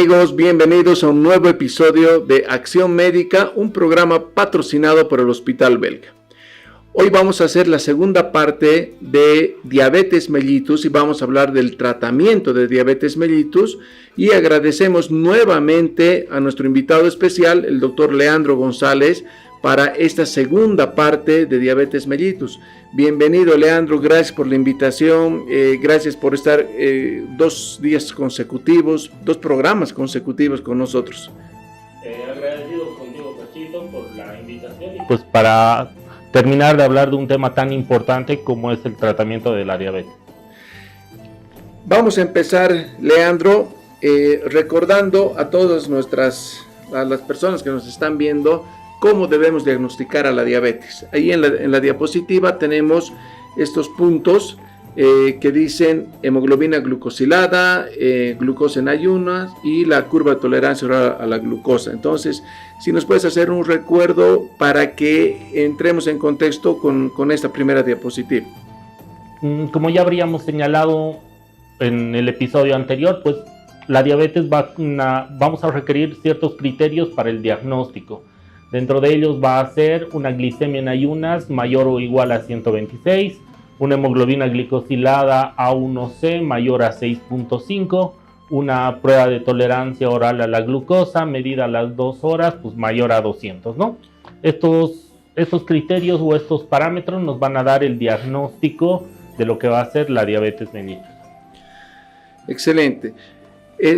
amigos? Bienvenidos a un nuevo episodio de Acción Médica, un programa patrocinado por el Hospital Belga. Hoy vamos a hacer la segunda parte de diabetes mellitus y vamos a hablar del tratamiento de diabetes mellitus y agradecemos nuevamente a nuestro invitado especial, el doctor Leandro González, para esta segunda parte de diabetes mellitus. Bienvenido, Leandro, gracias por la invitación, gracias por estar 2 días consecutivos, 2 programas consecutivos con nosotros. Agradecido contigo, Pachito, por la invitación y pues para terminar de hablar de un tema tan importante como es el tratamiento de la diabetes. Vamos a empezar, Leandro, recordando a todas las personas que nos están viendo cómo debemos diagnosticar a la diabetes. Ahí en la diapositiva tenemos estos puntos que dicen hemoglobina glucosilada, glucosa en ayunas y la curva de tolerancia oral a la glucosa. Entonces, si nos puedes hacer un recuerdo para que entremos en contexto con esta primera diapositiva. Como ya habríamos señalado en el episodio anterior, pues la diabetes vamos a requerir ciertos criterios para el diagnóstico. Dentro de ellos va a ser una glicemia en ayunas mayor o igual a 126, una hemoglobina glicosilada A1C mayor a 6.5, una prueba de tolerancia oral a la glucosa medida a las 2 horas, pues mayor a 200, ¿no? Estos criterios o estos parámetros nos van a dar el diagnóstico de lo que va a ser la diabetes mellitus. Excelente.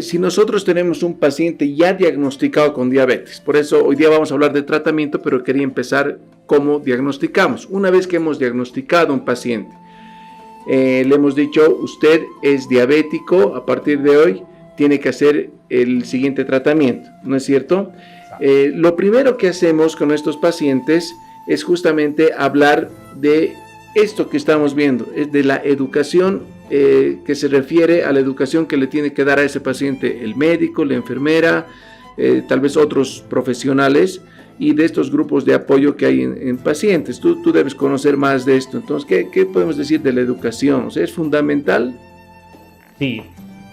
Si nosotros tenemos un paciente ya diagnosticado con diabetes, por eso hoy día vamos a hablar de tratamiento, pero quería empezar cómo diagnosticamos. Una vez que hemos diagnosticado a un paciente, le hemos dicho, usted es diabético, a partir de hoy tiene que hacer el siguiente tratamiento, ¿no es cierto? Lo primero que hacemos con estos pacientes es justamente hablar de esto que estamos viendo, es de la educación que se refiere a la educación que le tiene que dar a ese paciente el médico, la enfermera, tal vez otros profesionales y de estos grupos de apoyo que hay en pacientes. Tú debes conocer más de esto. Entonces, ¿qué podemos decir de la educación? O sea, ¿es fundamental? Sí,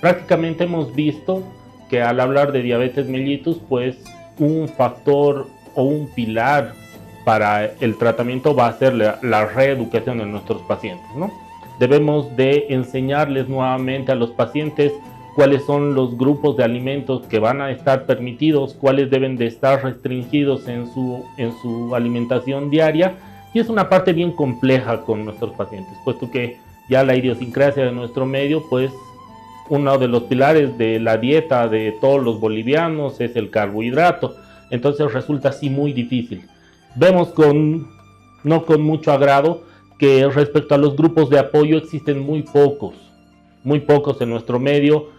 prácticamente hemos visto que al hablar de diabetes mellitus, pues un factor o un pilar para el tratamiento va a ser la reeducación de nuestros pacientes, ¿no? Debemos de enseñarles nuevamente a los pacientes cuáles son los grupos de alimentos que van a estar permitidos, cuáles deben de estar restringidos en su alimentación diaria, y es una parte bien compleja con nuestros pacientes, puesto que ya la idiosincrasia de nuestro medio, pues uno de los pilares de la dieta de todos los bolivianos es el carbohidrato, entonces resulta así muy difícil. Vemos no con mucho agrado que respecto a los grupos de apoyo existen muy pocos en nuestro medio,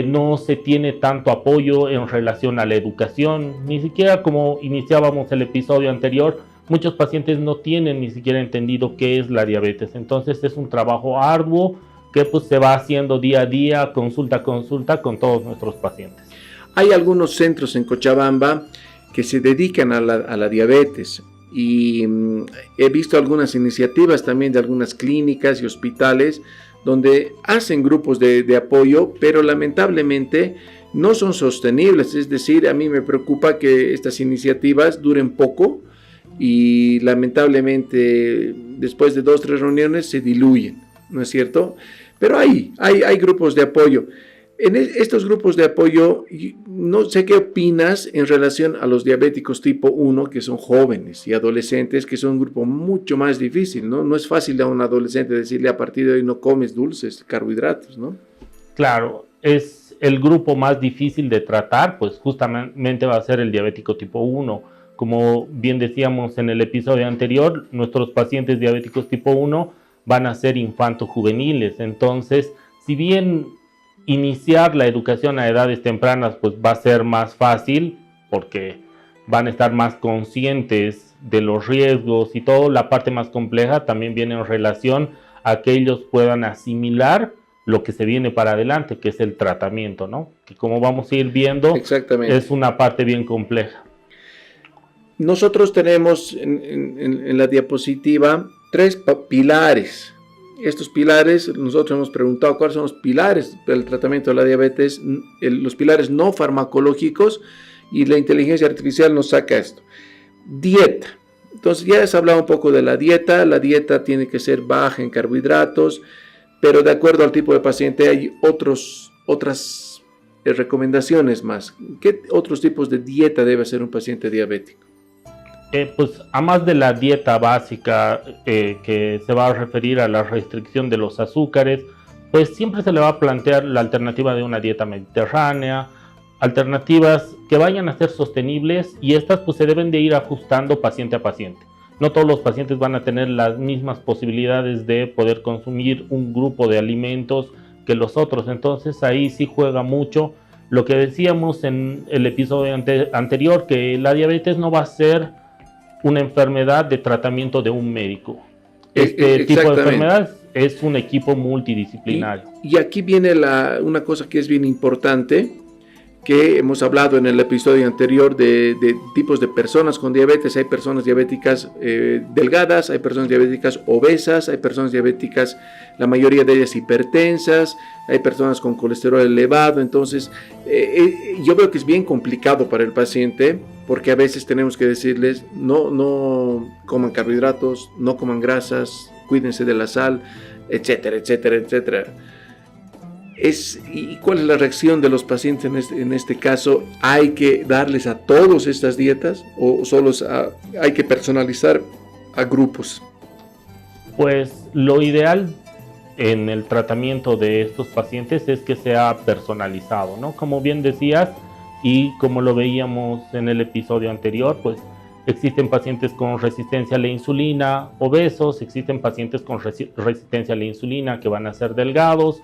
no se tiene tanto apoyo en relación a la educación, ni siquiera como iniciábamos el episodio anterior, muchos pacientes no tienen ni siquiera entendido qué es la diabetes, entonces es un trabajo arduo que pues se va haciendo día a día, consulta a consulta con todos nuestros pacientes. Hay algunos centros en Cochabamba que se dedican a la diabetes. Y he visto algunas iniciativas también de algunas clínicas y hospitales donde hacen grupos de apoyo, pero lamentablemente no son sostenibles. Es decir, a mí me preocupa que estas iniciativas duren poco y lamentablemente después de 2 o 3 reuniones se diluyen, ¿no es cierto? Pero hay grupos de apoyo. En estos grupos de apoyo, no sé qué opinas en relación a los diabéticos tipo 1, que son jóvenes y adolescentes, que son un grupo mucho más difícil, ¿no? No es fácil a un adolescente decirle a partir de hoy no comes dulces, carbohidratos, ¿no? Claro, es el grupo más difícil de tratar, pues justamente va a ser el diabético tipo 1. Como bien decíamos en el episodio anterior, nuestros pacientes diabéticos tipo 1 van a ser infanto-juveniles, entonces, si bien iniciar la educación a edades tempranas pues va a ser más fácil porque van a estar más conscientes de los riesgos y todo, la parte más compleja también viene en relación a que ellos puedan asimilar lo que se viene para adelante, que es el tratamiento, ¿no? Que como vamos a ir viendo, es una parte bien compleja. Nosotros tenemos en la diapositiva 3 pilares estos pilares, nosotros hemos preguntado cuáles son los pilares del tratamiento de la diabetes, los pilares no farmacológicos, y la inteligencia artificial nos saca esto. Dieta. Entonces ya has hablado un poco de la dieta tiene que ser baja en carbohidratos, pero de acuerdo al tipo de paciente hay otras recomendaciones más. ¿Qué otros tipos de dieta debe hacer un paciente diabético? Pues a más de la dieta básica que se va a referir a la restricción de los azúcares, pues siempre se le va a plantear la alternativa de una dieta mediterránea, alternativas que vayan a ser sostenibles, y estas pues se deben de ir ajustando paciente a paciente. No todos los pacientes van a tener las mismas posibilidades de poder consumir un grupo de alimentos que los otros, entonces ahí sí juega mucho lo que decíamos en el episodio anterior, que la diabetes no va a ser una enfermedad de tratamiento de un médico. Este tipo de enfermedad es un equipo multidisciplinario. Y aquí viene una cosa que es bien importante, que hemos hablado en el episodio anterior de tipos de personas con diabetes. Hay personas diabéticas delgadas, hay personas diabéticas obesas, hay personas diabéticas, la mayoría de ellas hipertensas, hay personas con colesterol elevado. Entonces yo veo que es bien complicado para el paciente, porque a veces tenemos que decirles no coman carbohidratos, no coman grasas, cuídense de la sal, etcétera, etcétera, etcétera. ¿Y cuál es la reacción de los pacientes en este caso? ¿Hay que darles a todos estas dietas o solo hay que personalizar a grupos? Pues lo ideal en el tratamiento de estos pacientes es que sea personalizado, ¿no? Como bien decías y como lo veíamos en el episodio anterior, pues existen pacientes con resistencia a la insulina obesos, existen pacientes con resistencia a la insulina que van a ser delgados,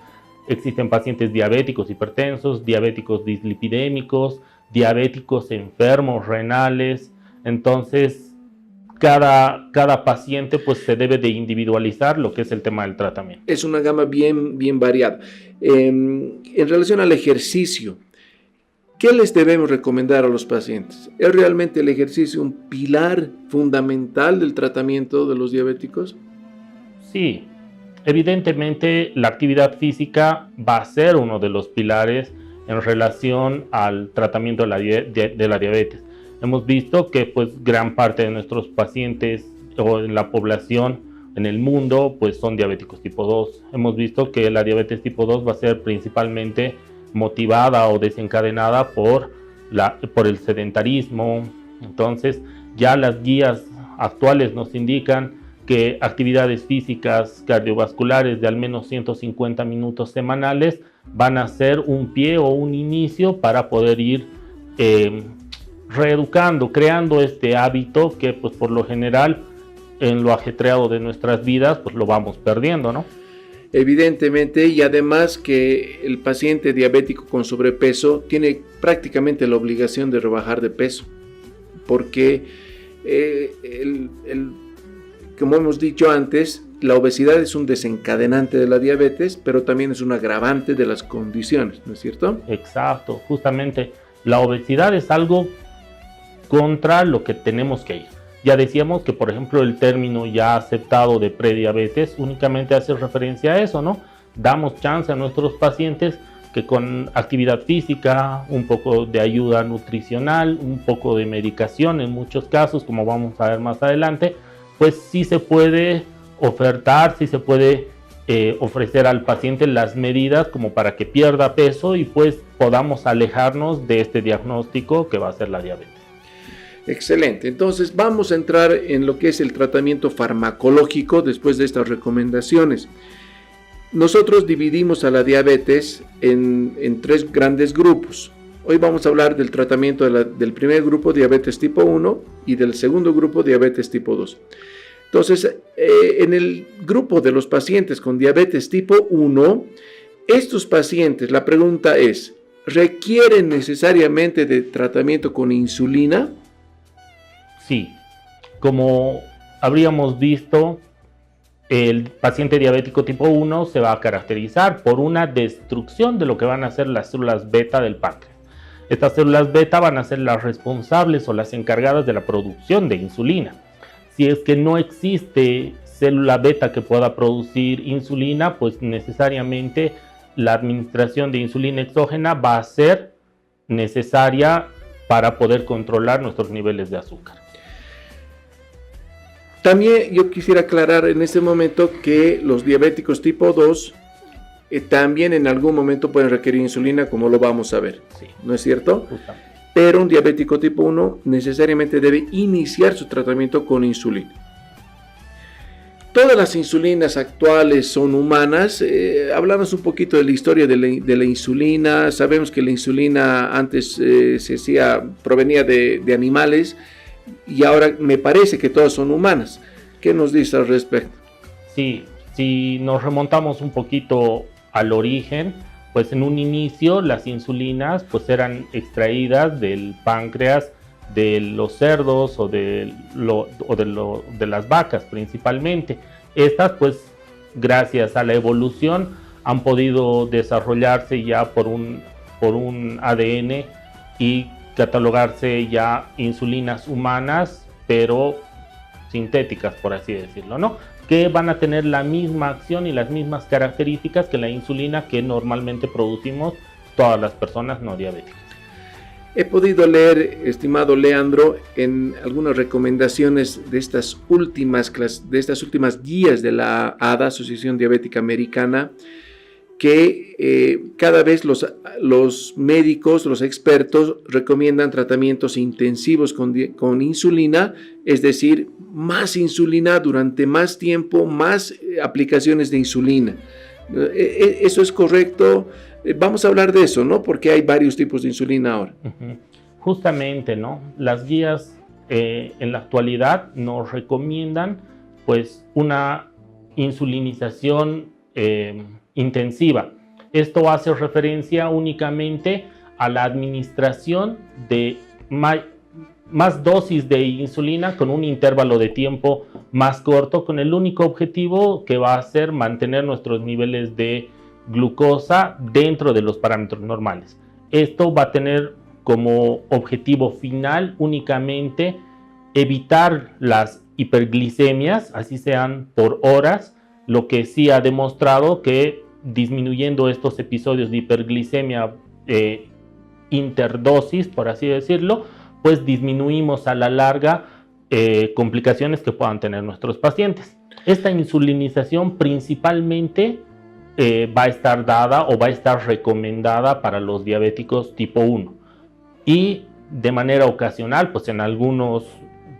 existen pacientes diabéticos hipertensos, diabéticos dislipidémicos, diabéticos enfermos renales. Entonces cada paciente pues se debe de individualizar lo que es el tema del tratamiento. Es una gama bien variada. En relación al ejercicio, ¿qué les debemos recomendar a los pacientes? ¿Es realmente el ejercicio un pilar fundamental del tratamiento de los diabéticos? Sí. Evidentemente, la actividad física va a ser uno de los pilares en relación al tratamiento de la diabetes. Hemos visto que pues, gran parte de nuestros pacientes o en la población en el mundo pues, son diabéticos tipo 2. Hemos visto que la diabetes tipo 2 va a ser principalmente motivada o desencadenada por el sedentarismo. Entonces, ya las guías actuales nos indican que actividades físicas cardiovasculares de al menos 150 minutos semanales van a ser un pie o un inicio para poder ir reeducando, creando este hábito que pues por lo general en lo ajetreado de nuestras vidas pues lo vamos perdiendo, ¿no? Evidentemente, y además que el paciente diabético con sobrepeso tiene prácticamente la obligación de rebajar de peso, porque como hemos dicho antes, la obesidad es un desencadenante de la diabetes, pero también es un agravante de las condiciones, ¿no es cierto? Exacto, justamente la obesidad es algo contra lo que tenemos que ir. Ya decíamos que, por ejemplo, el término ya aceptado de prediabetes únicamente hace referencia a eso, ¿no? Damos chance a nuestros pacientes que con actividad física, un poco de ayuda nutricional, un poco de medicación en muchos casos, como vamos a ver más adelante, pues sí se puede ofertar, sí se puede ofrecer al paciente las medidas como para que pierda peso y pues podamos alejarnos de este diagnóstico que va a ser la diabetes. Excelente, entonces vamos a entrar en lo que es el tratamiento farmacológico después de estas recomendaciones. Nosotros dividimos a la diabetes en tres grandes grupos. Hoy vamos a hablar del tratamiento del primer grupo, diabetes tipo 1, y del segundo grupo, diabetes tipo 2. Entonces, en el grupo de los pacientes con diabetes tipo 1, estos pacientes, la pregunta es, ¿requieren necesariamente de tratamiento con insulina? Sí, como habríamos visto, el paciente diabético tipo 1 se va a caracterizar por una destrucción de lo que van a ser las células beta del páncreas. Estas células beta van a ser las responsables o las encargadas de la producción de insulina. Si es que no existe célula beta que pueda producir insulina, pues necesariamente la administración de insulina exógena va a ser necesaria para poder controlar nuestros niveles de azúcar. También yo quisiera aclarar en este momento que los diabéticos tipo 2 también en algún momento pueden requerir insulina, como lo vamos a ver, Sí. ¿no es cierto? Justamente. Pero un diabético tipo 1 necesariamente debe iniciar su tratamiento con insulina. Todas las insulinas actuales son humanas. Hablamos un poquito de la historia de la insulina. Sabemos que la insulina antes provenía de animales y ahora me parece que todas son humanas. ¿Qué nos dice al respecto? Sí, si nos remontamos un poquito al origen, pues en un inicio las insulinas pues eran extraídas del páncreas de los cerdos o de las vacas principalmente. Estas pues gracias a la evolución han podido desarrollarse ya por un ADN y catalogarse ya insulinas humanas, pero sintéticas, por así decirlo, ¿no? Que van a tener la misma acción y las mismas características que la insulina que normalmente producimos todas las personas no diabéticas. He podido leer, estimado Leandro, en algunas recomendaciones de estas últimas guías de la ADA, Asociación Diabética Americana, que cada vez los médicos, los expertos recomiendan tratamientos intensivos con insulina, es decir, más insulina durante más tiempo, más aplicaciones de insulina. ¿Eso es correcto? Vamos a hablar de eso, ¿no? Porque hay varios tipos de insulina ahora. Justamente, ¿no? Las guías en la actualidad nos recomiendan pues una insulinización intensiva. Esto hace referencia únicamente a la administración de más dosis de insulina con un intervalo de tiempo más corto, con el único objetivo que va a ser mantener nuestros niveles de glucosa dentro de los parámetros normales. Esto va a tener como objetivo final únicamente evitar las hiperglicemias, así sean por horas, lo que sí ha demostrado que disminuyendo estos episodios de hiperglicemia interdosis, por así decirlo, pues disminuimos a la larga complicaciones que puedan tener nuestros pacientes. Esta insulinización principalmente va a estar dada o va a estar recomendada para los diabéticos tipo 1 y de manera ocasional, pues en algunos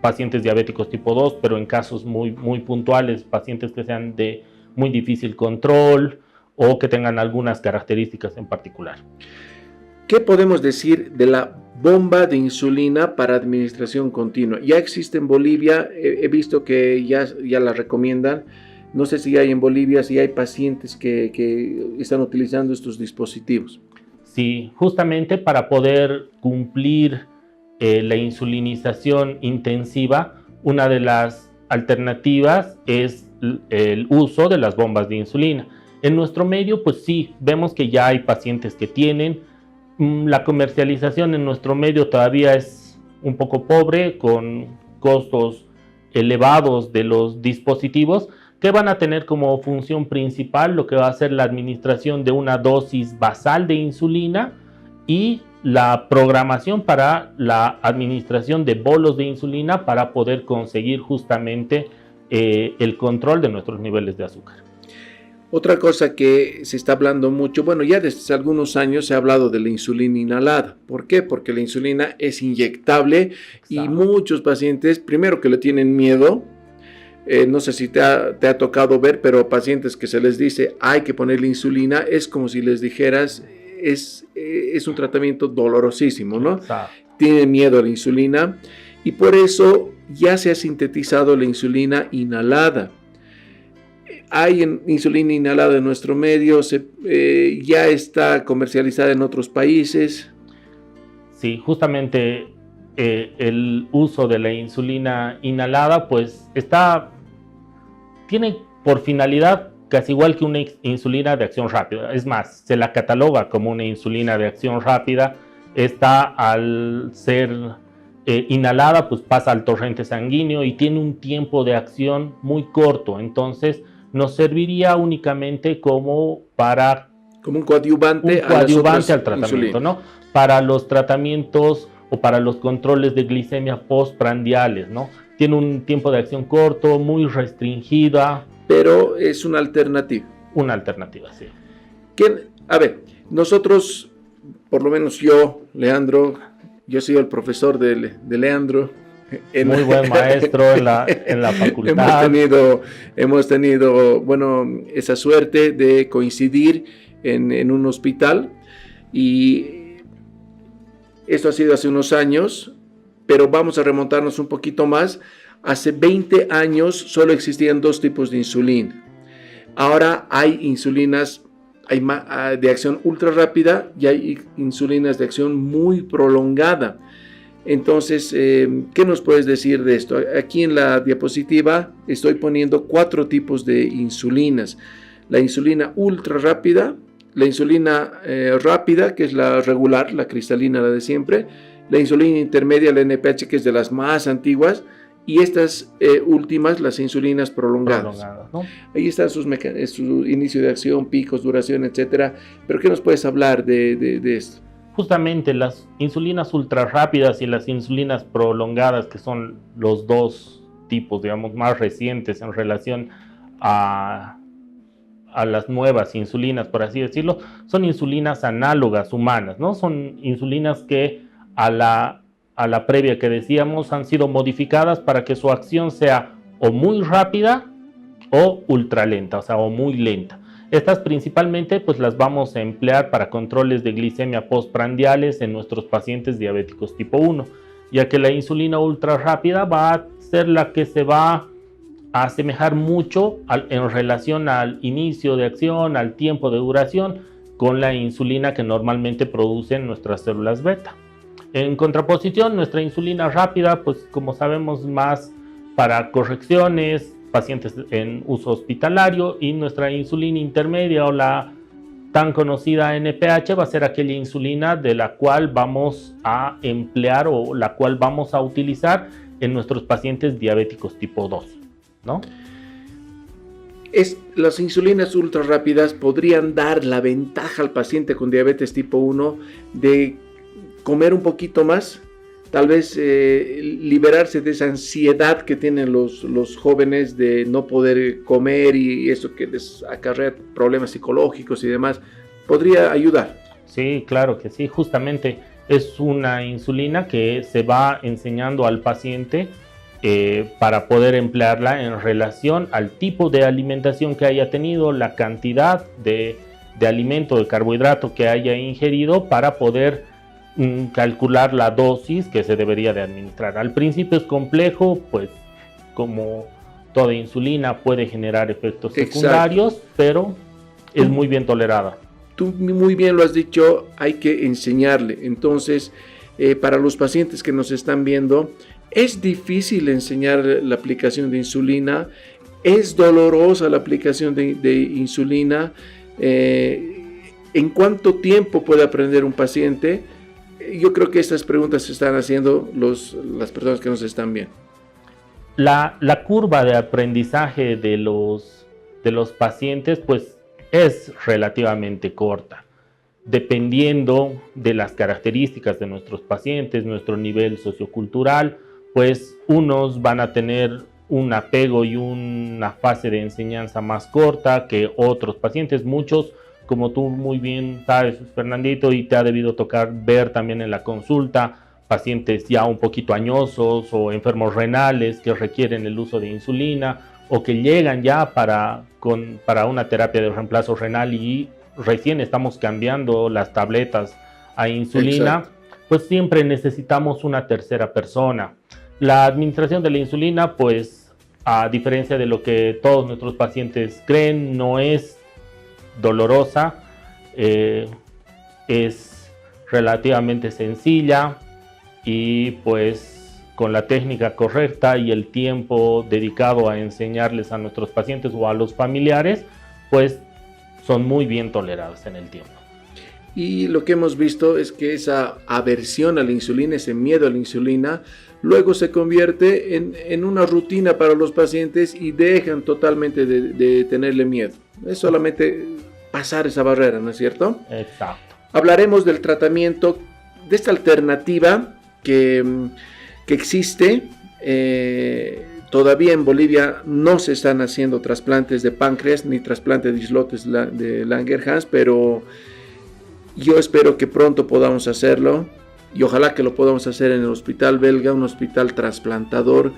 pacientes diabéticos tipo 2, pero en casos muy puntuales, pacientes que sean de muy difícil control o que tengan algunas características en particular. ¿Qué podemos decir de la bomba de insulina para administración continua? Ya existe en Bolivia, he visto que ya la recomiendan. No sé si hay en Bolivia, si hay pacientes que están utilizando estos dispositivos. Sí, justamente para poder cumplir la insulinización intensiva, una de las alternativas es el uso de las bombas de insulina. En nuestro medio, pues sí, vemos que ya hay pacientes que tienen. La comercialización en nuestro medio todavía es un poco pobre, con costos elevados de los dispositivos, que van a tener como función principal lo que va a ser la administración de una dosis basal de insulina y la programación para la administración de bolos de insulina para poder conseguir justamente el control de nuestros niveles de azúcar. Otra cosa que se está hablando mucho, bueno, ya desde hace algunos años se ha hablado de la insulina inhalada. ¿Por qué? Porque la insulina es inyectable. Exacto. Y muchos pacientes, primero que le tienen miedo, no sé si te ha tocado ver, pero pacientes que se les dice hay que ponerle insulina, es como si les dijeras, es un tratamiento dolorosísimo, ¿no? Exacto. Tienen miedo a la insulina y por eso ya se ha sintetizado la insulina inhalada. Hay insulina inhalada en nuestro medio, ya está comercializada en otros países. Sí, justamente el uso de la insulina inhalada pues tiene por finalidad casi igual que una insulina de acción rápida. Es más, se la cataloga como una insulina de acción rápida. Esta al ser inhalada pues pasa al torrente sanguíneo y tiene un tiempo de acción muy corto, entonces nos serviría únicamente como un coadyuvante, al tratamiento, ¿no? Para los tratamientos o para los controles de glicemia postprandiales, ¿no? Tiene un tiempo de acción corto, muy restringida. Pero es una alternativa. Una alternativa, sí. A ver, nosotros, por lo menos yo, Leandro, yo soy el profesor de Leandro. Muy buen maestro en la facultad. Hemos tenido, bueno, esa suerte de coincidir en un hospital, y esto ha sido hace unos años, pero vamos a remontarnos un poquito más. Hace 20 años solo existían 2 tipos de insulina. Ahora hay insulinas de acción ultra rápida y hay insulinas de acción muy prolongada. Entonces, ¿qué nos puedes decir de esto? Aquí en la diapositiva estoy poniendo 4 tipos de insulinas. La insulina ultra rápida, la insulina rápida, que es la regular, la cristalina, la de siempre, la insulina intermedia, la NPH, que es de las más antiguas, y estas últimas, las insulinas prolongadas. ¿No? Ahí están su inicio de acción, picos, duración, etcétera. Pero ¿qué nos puedes hablar de esto? Justamente las insulinas ultra rápidas y las insulinas prolongadas, que son los 2 tipos, digamos, más recientes en relación a las nuevas insulinas, por así decirlo, son insulinas análogas humanas, ¿no? Son insulinas que a la previa que decíamos han sido modificadas para que su acción sea o muy rápida o ultra lenta, o sea, o muy lenta. Estas principalmente pues las vamos a emplear para controles de glicemia postprandiales en nuestros pacientes diabéticos tipo 1, ya que la insulina ultra rápida va a ser la que se va a asemejar mucho en relación al inicio de acción, al tiempo de duración, con la insulina que normalmente producen nuestras células beta. En contraposición, nuestra insulina rápida, pues como sabemos, más para correcciones, pacientes en uso hospitalario, y nuestra insulina intermedia o la tan conocida NPH va a ser aquella insulina de la cual vamos a emplear o la cual vamos a utilizar en nuestros pacientes diabéticos tipo 2, ¿no? Las insulinas ultra rápidas podrían dar la ventaja al paciente con diabetes tipo 1 de comer un poquito más, tal vez liberarse de esa ansiedad que tienen los jóvenes de no poder comer, y eso que les acarrea problemas psicológicos y demás. ¿Podría ayudar? Sí, claro que sí. Justamente es una insulina que se va enseñando al paciente para poder emplearla en relación al tipo de alimentación que haya tenido, la cantidad de alimento, de carbohidrato que haya ingerido, para poder calcular la dosis que se debería de administrar. Al principio es complejo, pues como toda insulina puede generar efectos secundarios. Exacto. Pero es muy bien tolerada. Tú muy bien lo has dicho, hay que enseñarle. Entonces, para los pacientes que nos están viendo, es difícil enseñar la aplicación de insulina, es dolorosa la aplicación de insulina. ¿En cuánto tiempo puede aprender un paciente? Yo creo que estas preguntas se están haciendo las personas que nos están viendo. La curva de aprendizaje de los pacientes pues es relativamente corta, dependiendo de las características de nuestros pacientes, nuestro nivel sociocultural. Pues unos van a tener un apego y una fase de enseñanza más corta que otros pacientes. Muchos, como tú muy bien sabes, Fernandito, y te ha debido tocar ver también en la consulta, pacientes ya un poquito añosos o enfermos renales que requieren el uso de insulina, o que llegan ya para una terapia de reemplazo renal y recién estamos cambiando las tabletas a insulina. Exacto. Pues siempre necesitamos una tercera persona. La administración de la insulina, pues a diferencia de lo que todos nuestros pacientes creen, no es dolorosa, es relativamente sencilla, y pues con la técnica correcta y el tiempo dedicado a enseñarles a nuestros pacientes o a los familiares, pues son muy bien toleradas en el tiempo. Y lo que hemos visto es que esa aversión a la insulina, ese miedo a la insulina, luego se convierte en una rutina para los pacientes y dejan totalmente de tenerle miedo. Es solamente pasar esa barrera, ¿no es cierto? Exacto. Hablaremos del tratamiento, de esta alternativa que existe. Todavía en Bolivia no se están haciendo trasplantes de páncreas ni trasplantes de islotes de Langerhans, pero yo espero que pronto podamos hacerlo y ojalá que lo podamos hacer en el hospital belga, un hospital trasplantador.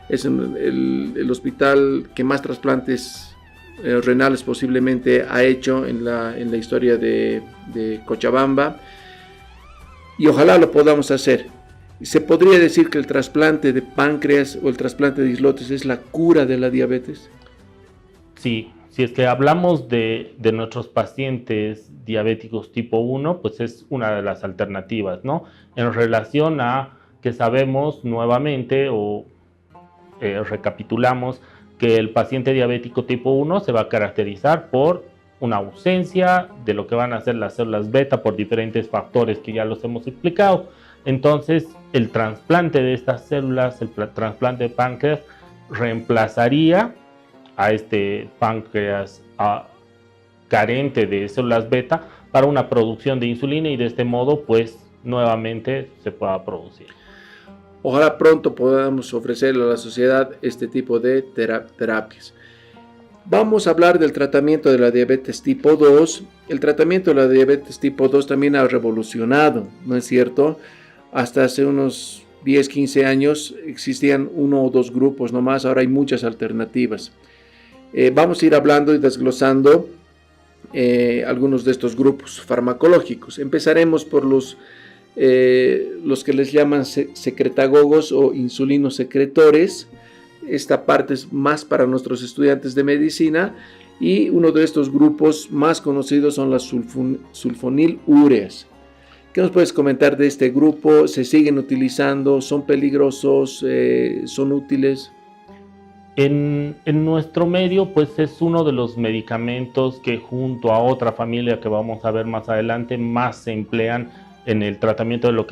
Es el hospital que más trasplantes renales posiblemente ha hecho en la historia de Cochabamba, y ojalá lo podamos hacer. ¿Se podría decir que el trasplante de páncreas o el trasplante de islotes es la cura de la diabetes? Sí, si es que hablamos de nuestros pacientes diabéticos tipo 1, pues es una de las alternativas, ¿no? En relación a que sabemos nuevamente o recapitulamos que el paciente diabético tipo 1 se va a caracterizar por una ausencia de lo que van a ser las células beta por diferentes factores que ya los hemos explicado. Entonces, el trasplante de estas células, el trasplante de páncreas, reemplazaría a este páncreas carente de células beta para una producción de insulina y de este modo, pues, nuevamente se pueda producir. Ojalá pronto podamos ofrecerle a la sociedad este tipo de terapias. Vamos a hablar del tratamiento de la diabetes tipo 2. El tratamiento de la diabetes tipo 2 también ha revolucionado, ¿no es cierto? Hasta hace unos 10, 15 años existían uno o dos grupos nomás, ahora hay muchas alternativas. Vamos a ir hablando y desglosando algunos de estos grupos farmacológicos. Empezaremos por los que les llaman secretagogos o insulinosecretores. Esta parte es más para nuestros estudiantes de medicina, y uno de estos grupos más conocidos son las sulfonilúreas. ¿Qué nos puedes comentar de este grupo? ¿Se siguen utilizando? ¿Son peligrosos? ¿Son útiles? En nuestro medio, pues es uno de los medicamentos que junto a otra familia que vamos a ver más adelante, más se emplean en el tratamiento de lo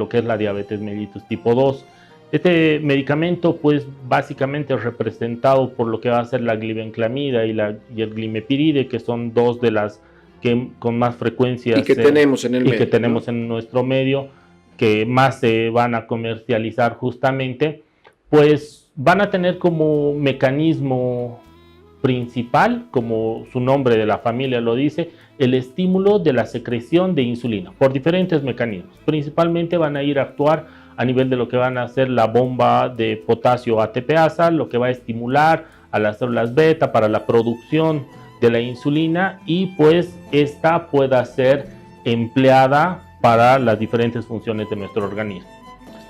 que es la diabetes mellitus tipo 2. Este medicamento, pues básicamente es representado por lo que va a ser la glibenclamida y el glimepiride, que son dos de las que con más frecuencia tenemos en el medio, que tenemos, ¿no?, en nuestro medio, que más se van a comercializar justamente, pues van a tener como mecanismo principal, como su nombre de la familia lo dice, el estímulo de la secreción de insulina por diferentes mecanismos. Principalmente van a ir a actuar a nivel de lo que van a hacer la bomba de potasio ATPasa, lo que va a estimular a las células beta para la producción de la insulina, y pues esta pueda ser empleada para las diferentes funciones de nuestro organismo.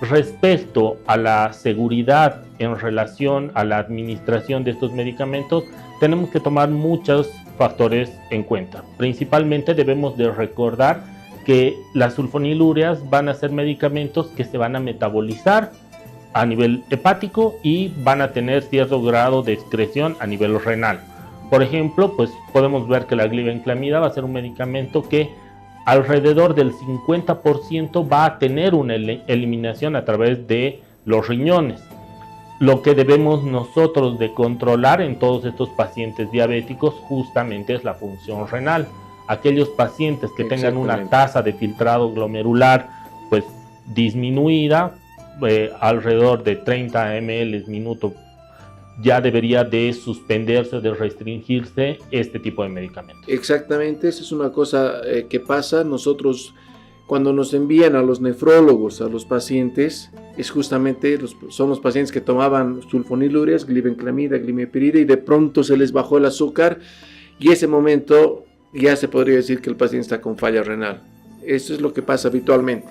Respecto a la seguridad en relación a la administración de estos medicamentos, tenemos que tomar muchos factores en cuenta. Principalmente debemos de recordar que las sulfonilúreas van a ser medicamentos que se van a metabolizar a nivel hepático y van a tener cierto grado de excreción a nivel renal. Por ejemplo, pues podemos ver que la glibenclamida va a ser un medicamento que alrededor del 50% va a tener una eliminación a través de los riñones. Lo que debemos nosotros de controlar en todos estos pacientes diabéticos justamente es la función renal. Aquellos pacientes que tengan una tasa de filtrado glomerular pues disminuida, alrededor de 30 ml minuto, ya debería de suspenderse, de restringirse este tipo de medicamentos. Exactamente, esa es una cosa que pasa. Nosotros, cuando nos envían a los nefrólogos, a los pacientes, es justamente son los pacientes que tomaban sulfonilúreas, glibenclamida, glimepiride, y de pronto se les bajó el azúcar, y ese momento ya se podría decir que el paciente está con falla renal. Eso es lo que pasa habitualmente.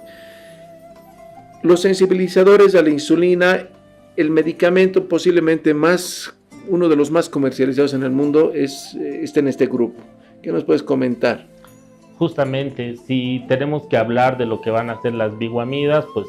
Los sensibilizadores a la insulina, el medicamento posiblemente uno de los más comercializados en el mundo, está en este grupo. ¿Qué nos puedes comentar? Justamente, si tenemos que hablar de lo que van a ser las biguamidas, pues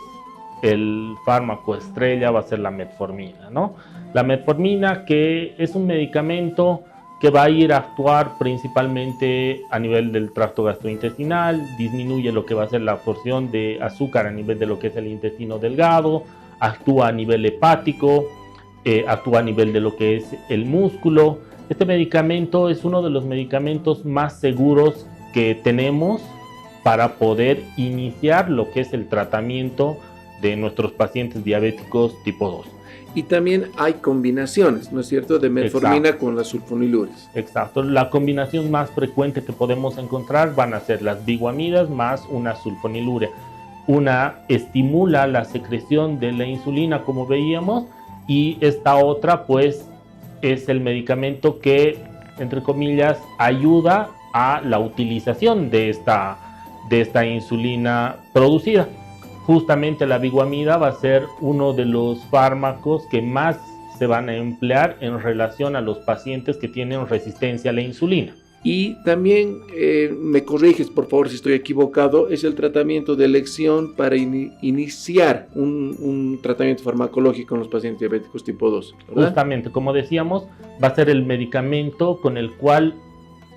el fármaco estrella va a ser la metformina, ¿no? La metformina, que es un medicamento que va a ir a actuar principalmente a nivel del tracto gastrointestinal, disminuye lo que va a ser la absorción de azúcar a nivel de lo que es el intestino delgado, actúa a nivel hepático, actúa a nivel de lo que es el músculo. Este medicamento es uno de los medicamentos más seguros que tenemos para poder iniciar lo que es el tratamiento de nuestros pacientes diabéticos tipo 2. Y también hay combinaciones, ¿no es cierto?, de metformina. Exacto. Con las sulfonilureas. Exacto. La combinación más frecuente que podemos encontrar van a ser las biguamidas más una sulfonilurea. Una estimula la secreción de la insulina, como veíamos, y esta otra, pues, es el medicamento que, entre comillas, ayuda a la utilización de esta insulina producida. Justamente la biguamida va a ser uno de los fármacos que más se van a emplear en relación a los pacientes que tienen resistencia a la insulina. Y también, me corriges por favor si estoy equivocado, es el tratamiento de elección para iniciar un tratamiento farmacológico en los pacientes diabéticos tipo 2, ¿verdad? Justamente, como decíamos, va a ser el medicamento con el cual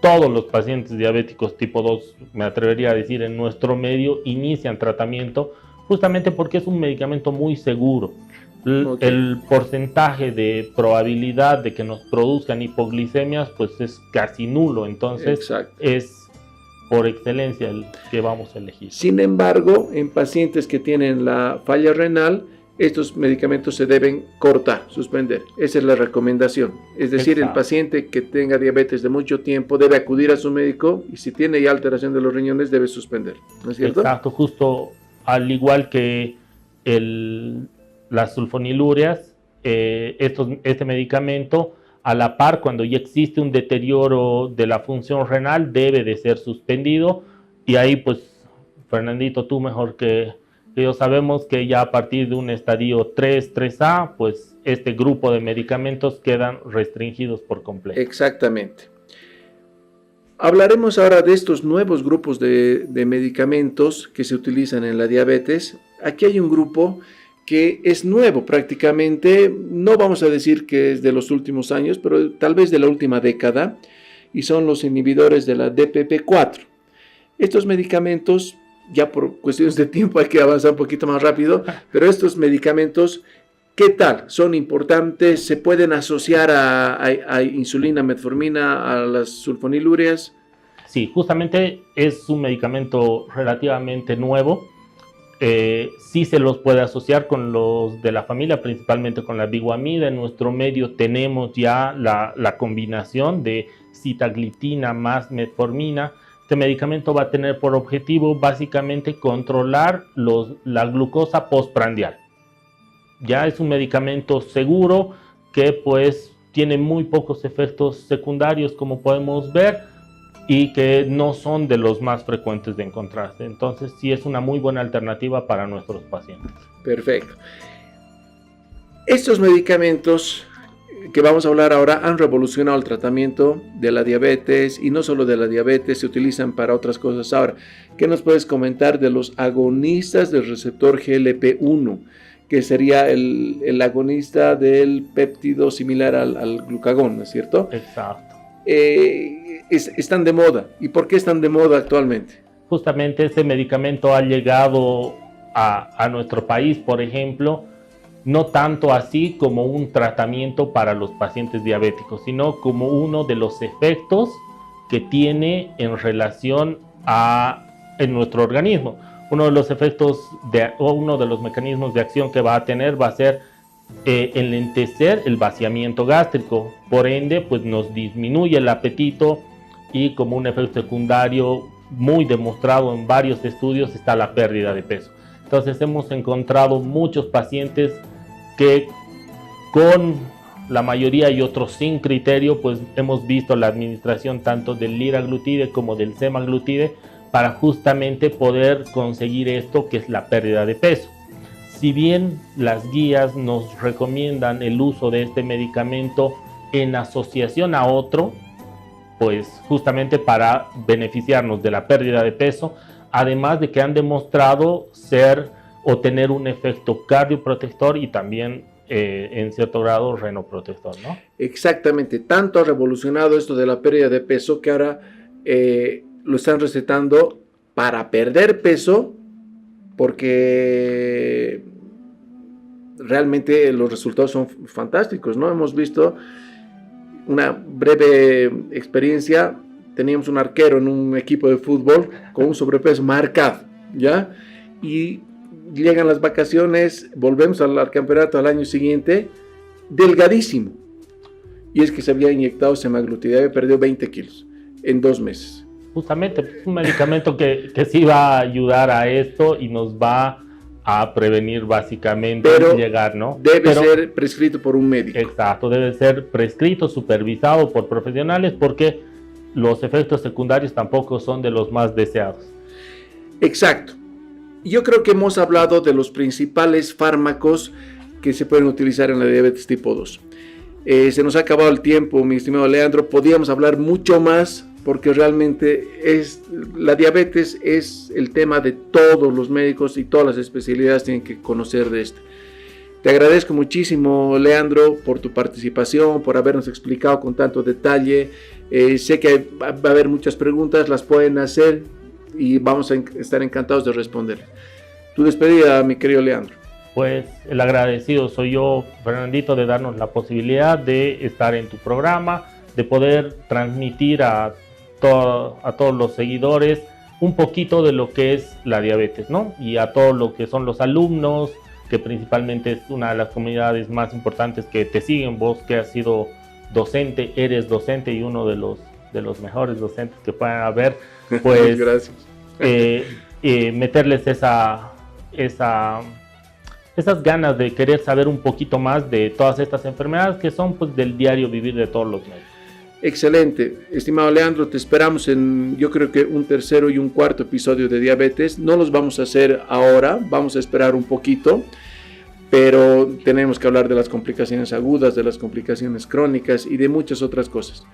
todos los pacientes diabéticos tipo 2, me atrevería a decir, en nuestro medio, inician tratamiento, justamente porque es un medicamento muy seguro. Okay. El porcentaje de probabilidad de que nos produzcan hipoglicemias pues es casi nulo, entonces exacto, es por excelencia el que vamos a elegir. Sin embargo, en pacientes que tienen la falla renal, estos medicamentos se deben cortar, suspender. Esa es la recomendación. Es decir, exacto, el paciente que tenga diabetes de mucho tiempo debe acudir a su médico y si tiene ya alteración de los riñones debe suspender, ¿no es cierto? Exacto, justo al igual que las sulfonilureas, este medicamento, a la par, cuando ya existe un deterioro de la función renal, debe de ser suspendido. Y ahí, pues, Fernandito, tú mejor que yo sabemos que ya a partir de un estadio 3, 3A, pues, este grupo de medicamentos quedan restringidos por completo. Exactamente. Hablaremos ahora de estos nuevos grupos de medicamentos que se utilizan en la diabetes. Aquí hay un grupo que es nuevo prácticamente, no vamos a decir que es de los últimos años, pero tal vez de la última década, y son los inhibidores de la DPP-4. Estos medicamentos, ya por cuestiones de tiempo hay que avanzar un poquito más rápido, pero estos medicamentos, ¿qué tal? ¿Son importantes? ¿Se pueden asociar a insulina, metformina, a las sulfonilureas? Sí, justamente es un medicamento relativamente nuevo. Sí se los puede asociar con los de la familia, principalmente con la biguamida. En nuestro medio tenemos ya la combinación de sitaglitina más metformina. Este medicamento va a tener por objetivo básicamente controlar la glucosa postprandial. Ya es un medicamento seguro que pues tiene muy pocos efectos secundarios, como podemos ver, y que no son de los más frecuentes de encontrarse. Entonces sí es una muy buena alternativa para nuestros pacientes. Perfecto. Estos medicamentos que vamos a hablar ahora han revolucionado el tratamiento de la diabetes, y no solo de la diabetes, se utilizan para otras cosas. Ahora, ¿qué nos puedes comentar de los agonistas del receptor GLP-1? Que sería el agonista del péptido similar al glucagón, ¿no es cierto? Exacto. Están de moda. ¿Y por qué están de moda actualmente? Justamente este medicamento ha llegado a nuestro país, por ejemplo, no tanto así como un tratamiento para los pacientes diabéticos, sino como uno de los efectos que tiene en relación en nuestro organismo. Uno de los efectos o uno de los mecanismos de acción que va a tener va a ser enlentecer el vaciamiento gástrico. Por ende, pues nos disminuye el apetito, y como un efecto secundario muy demostrado en varios estudios está la pérdida de peso. Entonces hemos encontrado muchos pacientes que con la mayoría y otros sin criterio, pues hemos visto la administración tanto del liraglutide como del semaglutide para justamente poder conseguir esto, que es la pérdida de peso. Si bien las guías nos recomiendan el uso de este medicamento en asociación a otro, pues justamente para beneficiarnos de la pérdida de peso, además de que han demostrado ser o tener un efecto cardioprotector y también en cierto grado renoprotector, ¿no? Exactamente, tanto ha revolucionado esto de la pérdida de peso que ahora lo están recetando para perder peso, porque realmente los resultados son fantásticos, ¿no? Hemos visto una breve experiencia. Teníamos un arquero en un equipo de fútbol con un sobrepeso marcado, ¿ya? Y llegan las vacaciones, volvemos al campeonato al año siguiente, delgadísimo. Y es que se había inyectado semaglutida, había perdido 20 kilos en 2 meses. Justamente, un medicamento que sí va a ayudar a esto y nos va a prevenir básicamente llegar, ¿no? Debe ser prescrito por un médico. Exacto, debe ser prescrito, supervisado por profesionales, porque los efectos secundarios tampoco son de los más deseados. Exacto. Yo creo que hemos hablado de los principales fármacos que se pueden utilizar en la diabetes tipo 2. Se nos ha acabado el tiempo, mi estimado Leandro. Podríamos hablar mucho más, porque realmente la diabetes es el tema de todos los médicos y todas las especialidades tienen que conocer de esto. Te agradezco muchísimo, Leandro, por tu participación, por habernos explicado con tanto detalle. Sé que va a haber muchas preguntas, las pueden hacer y vamos a estar encantados de responder. Tu despedida, mi querido Leandro. Pues el agradecido soy yo, Fernandito, de darnos la posibilidad de estar en tu programa, de poder transmitir a todos los seguidores un poquito de lo que es la diabetes, ¿no? Y a todo lo que son los alumnos, que principalmente es una de las comunidades más importantes que te siguen, vos que has sido docente, eres docente y uno de los mejores docentes que puedan haber, pues gracias. Meterles esas ganas de querer saber un poquito más de todas estas enfermedades que son pues del diario vivir de todos los médicos. Excelente, estimado Leandro, te esperamos en, yo creo que un tercero y un cuarto episodio de diabetes. No los vamos a hacer ahora, vamos a esperar un poquito, pero tenemos que hablar de las complicaciones agudas, de las complicaciones crónicas y de muchas otras cosas.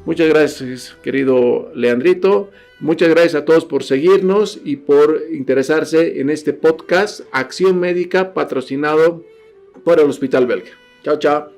Muchas gracias, querido Leandrito. Muchas gracias a todos por seguirnos y por interesarse en este podcast Acción Médica, patrocinado por el Hospital Belga. Chao, chao.